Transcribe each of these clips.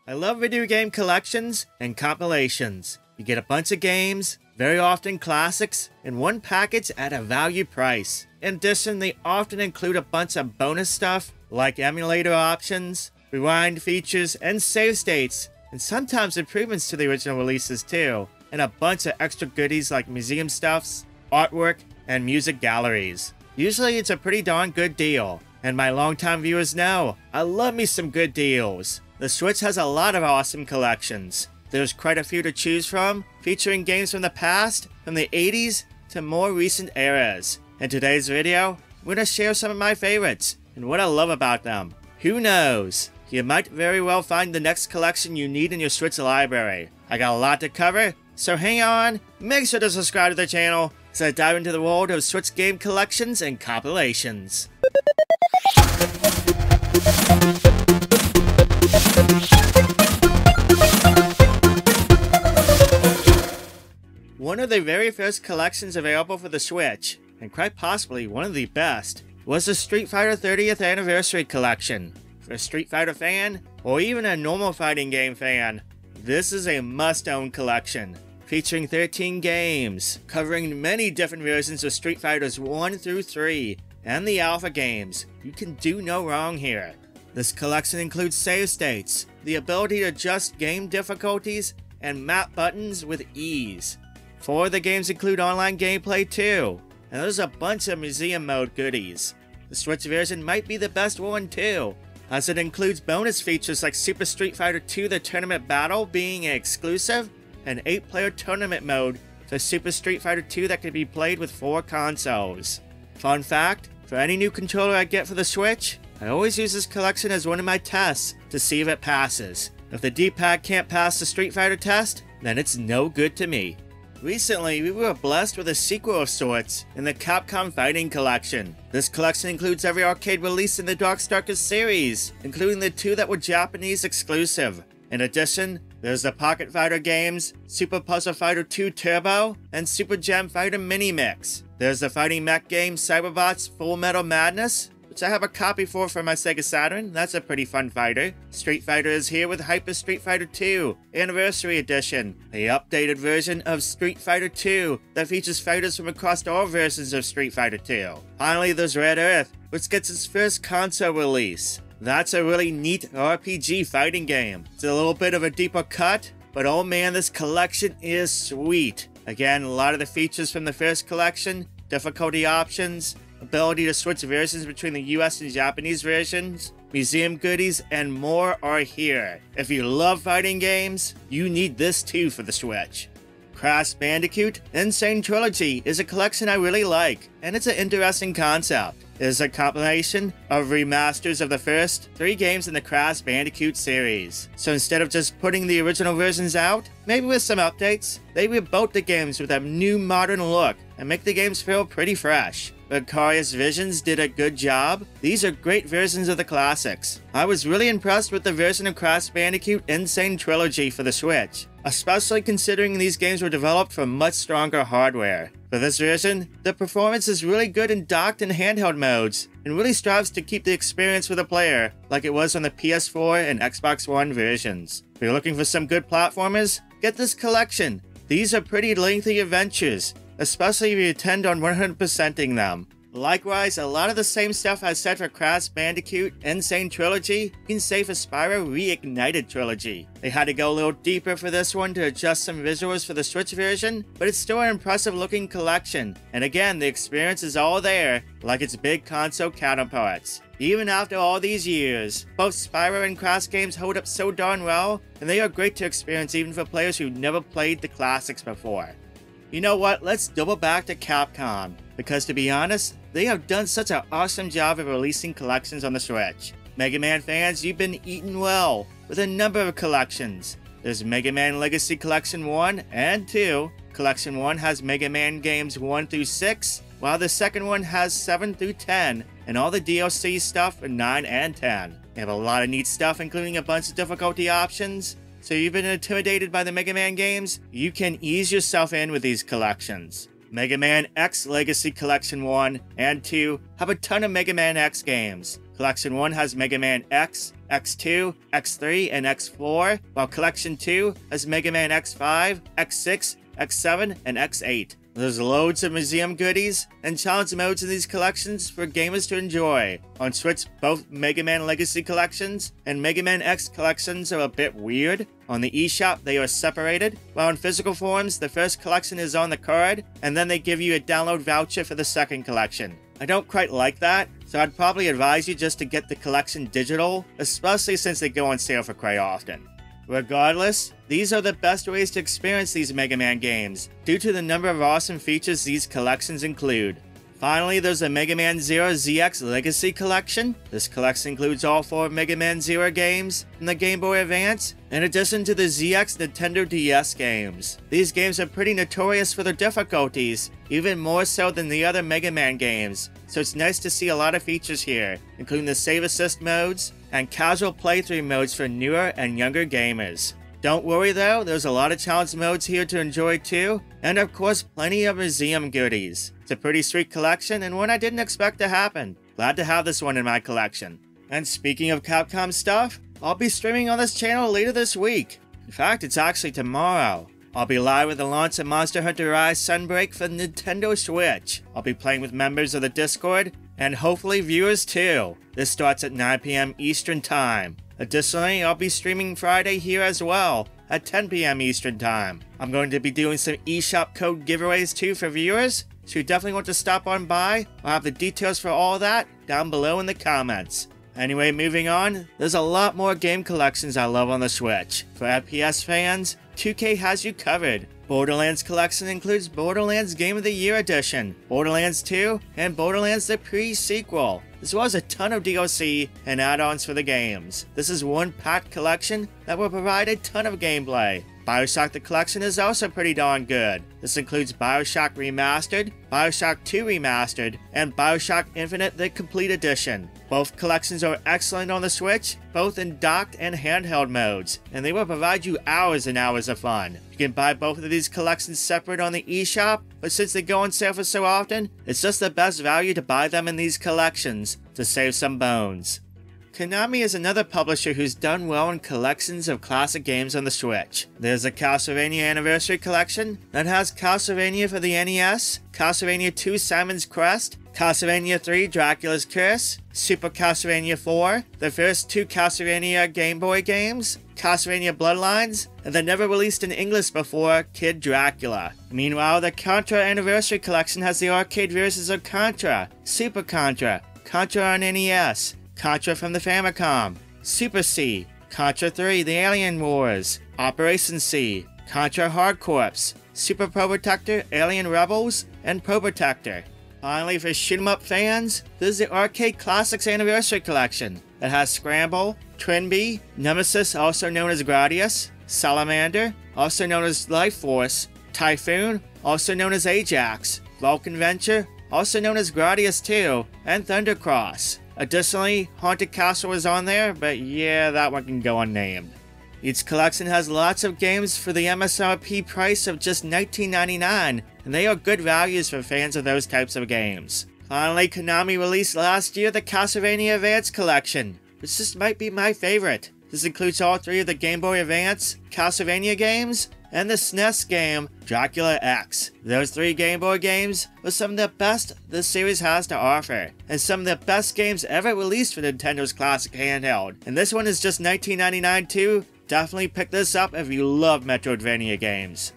I love video game collections and compilations. You get a bunch of games, very often classics, in one package at a value price. In addition, they often include a bunch of bonus stuff like emulator options, rewind features, and save states, and sometimes improvements to the original releases too, and a bunch of extra goodies like museum stuffs, artwork, and music galleries. Usually it's a pretty darn good deal, and my longtime viewers know I love me some good deals. The Switch has a lot of awesome collections. There's quite a few to choose from, featuring games from the past, from the 80s, to more recent eras. In today's video, we're going to share some of my favorites, and what I love about them. Who knows? You might very well find the next collection you need in your Switch library. I got a lot to cover, so hang on, make sure to subscribe to the channel, as I dive into the world of Switch game collections and compilations. One of the very first collections available for the Switch, and quite possibly one of the best, was the Street Fighter 30th Anniversary Collection. For a Street Fighter fan, or even a normal fighting game fan, this is a must-own collection, featuring 13 games, covering many different versions of Street Fighters 1 through 3, and the Alpha games. You can do no wrong here. This collection includes save states, the ability to adjust game difficulties, and map buttons with ease. 4 of the games include online gameplay too, and there's a bunch of museum mode goodies. The Switch version might be the best one too, as it includes bonus features like Super Street Fighter 2 The Tournament Battle being exclusive, and 8-player tournament mode for Super Street Fighter 2 that can be played with 4 consoles. Fun fact, for any new controller I get for the Switch, I always use this collection as one of my tests to see if it passes. If the D-pad can't pass the Street Fighter test, then it's no good to me. Recently, we were blessed with a sequel of sorts in the Capcom Fighting Collection. This collection includes every arcade release in the Darkstalkers series, including the 2 that were Japanese exclusive. In addition, there's the Pocket Fighter games, Super Puzzle Fighter 2 Turbo, and Super Jam Fighter Mini Mix. There's the fighting mech game Cyberbots Full Metal Madness, which I have a copy for my Sega Saturn. That's a pretty fun fighter. Street Fighter is here with Hyper Street Fighter 2 Anniversary Edition, a updated version of Street Fighter 2 that features fighters from across all versions of Street Fighter 2. Finally, there's Red Earth, which gets its first console release. That's a really neat RPG fighting game. It's a little bit of a deeper cut, but oh man, this collection is sweet. Again, a lot of the features from the first collection, difficulty options, ability to switch versions between the US and Japanese versions, museum goodies, and more are here. If you love fighting games, you need this too for the Switch. Crash Bandicoot Insane Trilogy is a collection I really like, and it's an interesting concept. It is a compilation of remasters of the first 3 games in the Crash Bandicoot series. So instead of just putting the original versions out, maybe with some updates, they reboot the games with a new modern look and make the games feel pretty fresh. Vicarious Visions did a good job. These are great versions of the classics. I was really impressed with the version of Crash Bandicoot Insane Trilogy for the Switch, especially considering these games were developed for much stronger hardware. For this version, the performance is really good in docked and handheld modes, and really strives to keep the experience for the player like it was on the PS4 and Xbox One versions. If you're looking for some good platformers, get this collection. These are pretty lengthy adventures, especially if you intend on 100%ing them. Likewise, a lot of the same stuff I said for Crash Bandicoot Insane Trilogy, you can say for Spyro Reignited Trilogy. They had to go a little deeper for this one to adjust some visuals for the Switch version, but it's still an impressive looking collection. And again, the experience is all there, like its big console counterparts. Even after all these years, both Spyro and Crash games hold up so darn well, and they are great to experience even for players who never played the classics before. You know what, let's double back to Capcom, because to be honest, they have done such an awesome job of releasing collections on the Switch. Mega Man fans, you've been eaten well with a number of collections. There's Mega Man Legacy Collection 1 and 2. Collection 1 has Mega Man games 1 through 6, while the second one has 7 through 10, and all the DLC stuff for 9 and 10. They have a lot of neat stuff, including a bunch of difficulty options. So you've been intimidated by the Mega Man games? You can ease yourself in with these collections. Mega Man X Legacy Collection 1 and 2 have a ton of Mega Man X games. Collection 1 has Mega Man X, X2, X3, and X4, while Collection 2 has Mega Man X5, X6, X7, and X8. There's loads of museum goodies and challenge modes in these collections for gamers to enjoy. On Switch, both Mega Man Legacy collections and Mega Man X collections are a bit weird. On the eShop, they are separated, while in physical forms, the first collection is on the card, and then they give you a download voucher for the second collection. I don't quite like that, so I'd probably advise you just to get the collection digital, especially since they go on sale for quite often. Regardless, these are the best ways to experience these Mega Man games, due to the number of awesome features these collections include. Finally, there's the Mega Man Zero ZX Legacy Collection. This collection includes all 4 Mega Man Zero games from the Game Boy Advance, in addition to the ZX Nintendo DS games. These games are pretty notorious for their difficulties, even more so than the other Mega Man games, so it's nice to see a lot of features here, including the Save Assist modes, and casual playthrough modes for newer and younger gamers. Don't worry though, there's a lot of challenge modes here to enjoy too, and of course plenty of museum goodies. It's a pretty sweet collection and one I didn't expect to happen. Glad to have this one in my collection. And speaking of Capcom stuff, I'll be streaming on this channel later this week. In fact, it's actually tomorrow. I'll be live with the launch of Monster Hunter Rise Sunbreak for the Nintendo Switch. I'll be playing with members of the Discord, and hopefully viewers too. This starts at 9 PM Eastern Time. Additionally, I'll be streaming Friday here as well, at 10 PM Eastern Time. I'm going to be doing some eShop code giveaways too for viewers, so you definitely want to stop on by. I'll have the details for all that down below in the comments. Anyway, moving on, there's a lot more game collections I love on the Switch. For FPS fans, 2K has you covered. Borderlands collection includes Borderlands Game of the Year Edition, Borderlands 2, and Borderlands the Pre-Sequel, as well as a ton of DLC and add-ons for the games. This is one packed collection that will provide a ton of gameplay. BioShock the collection is also pretty darn good. This includes BioShock Remastered, BioShock 2 Remastered, and BioShock Infinite the Complete Edition. Both collections are excellent on the Switch, both in docked and handheld modes, and they will provide you hours and hours of fun. You can buy both of these collections separate on the eShop, but since they go on sale for so often, it's just the best value to buy them in these collections to save some bones. Konami is another publisher who's done well in collections of classic games on the Switch. There's a Castlevania Anniversary Collection that has Castlevania for the NES, Castlevania 2 Simon's Quest, Castlevania 3 Dracula's Curse, Super Castlevania 4, the first 2 Castlevania Game Boy games, Castlevania Bloodlines, and the never released in English before Kid Dracula. Meanwhile, the Contra Anniversary Collection has the arcade versions of Contra, Super Contra, Contra on NES, Contra from the Famicom, Super C, Contra 3 The Alien Wars, Operation C, Contra Hard Corps, Super Pro Protector Alien Rebels, and Pro Protector. Finally, for shoot-'em-up fans, there's the Arcade Classics Anniversary Collection that has Scramble, Twinbee, Nemesis also known as Gradius, Salamander, also known as Life Force, Typhoon, also known as Ajax, Vulcan Venture, also known as Gradius 2, and Thundercross. Additionally, Haunted Castle is on there, but yeah, that one can go unnamed. Each collection has lots of games for the MSRP price of just $19.99, and they are good values for fans of those types of games. Finally, Konami released last year the Castlevania Advance Collection, which just might be my favorite. This includes all 3 of the Game Boy Advance Castlevania games, and the SNES game Dracula X. Those 3 Game Boy games are some of the best this series has to offer, and some of the best games ever released for Nintendo's classic handheld. And this one is just $19.99 too. Definitely pick this up if you love Metroidvania games.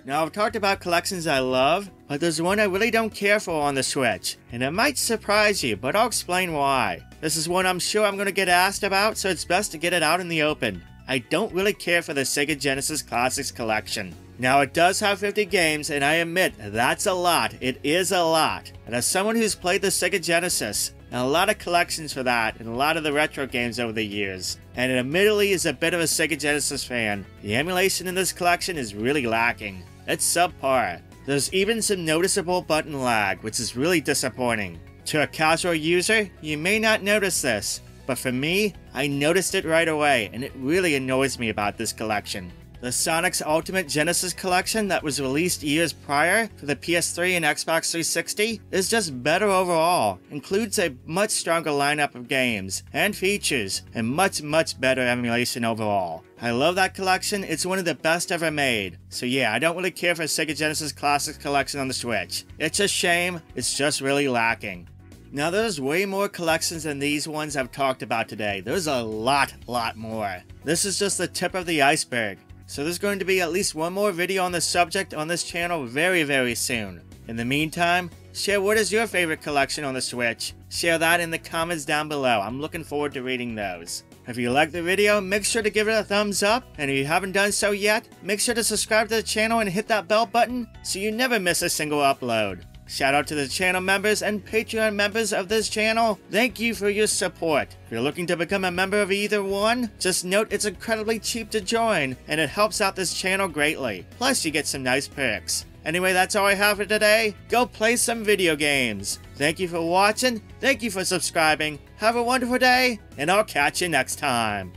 Now, I've talked about collections I love, but there's one I really don't care for on the Switch, and it might surprise you, but I'll explain why. This is one I'm sure I'm going to get asked about, so it's best to get it out in the open. I don't really care for the Sega Genesis Classics collection. Now, it does have 50 games, and I admit, that's a lot. It is a lot. And as someone who's played the Sega Genesis, and a lot of collections for that, and a lot of the retro games over the years, and admittedly is a bit of a Sega Genesis fan, the emulation in this collection is really lacking. It's subpar. There's even some noticeable button lag, which is really disappointing. To a casual user, you may not notice this, but for me, I noticed it right away, and it really annoys me about this collection. The Sonic's Ultimate Genesis Collection that was released years prior for the PS3 and Xbox 360 is just better overall, includes a much stronger lineup of games and features, and much better emulation overall. I love that collection, it's one of the best ever made. So yeah, I don't really care for Sega Genesis Classics Collection on the Switch. It's a shame, it's just really lacking. Now there's way more collections than these ones I've talked about today. There's a lot more. This is just the tip of the iceberg. So there's going to be at least one more video on the subject on this channel very soon. In the meantime, share what is your favorite collection on the Switch. Share that in the comments down below. I'm looking forward to reading those. If you liked the video, make sure to give it a thumbs up, and if you haven't done so yet, make sure to subscribe to the channel and hit that bell button so you never miss a single upload. Shout out to the channel members and Patreon members of this channel. Thank you for your support. If you're looking to become a member of either one, just note it's incredibly cheap to join, and it helps out this channel greatly. Plus you get some nice perks. Anyway, that's all I have for today. Go play some video games. Thank you for watching, thank you for subscribing, have a wonderful day, and I'll catch you next time.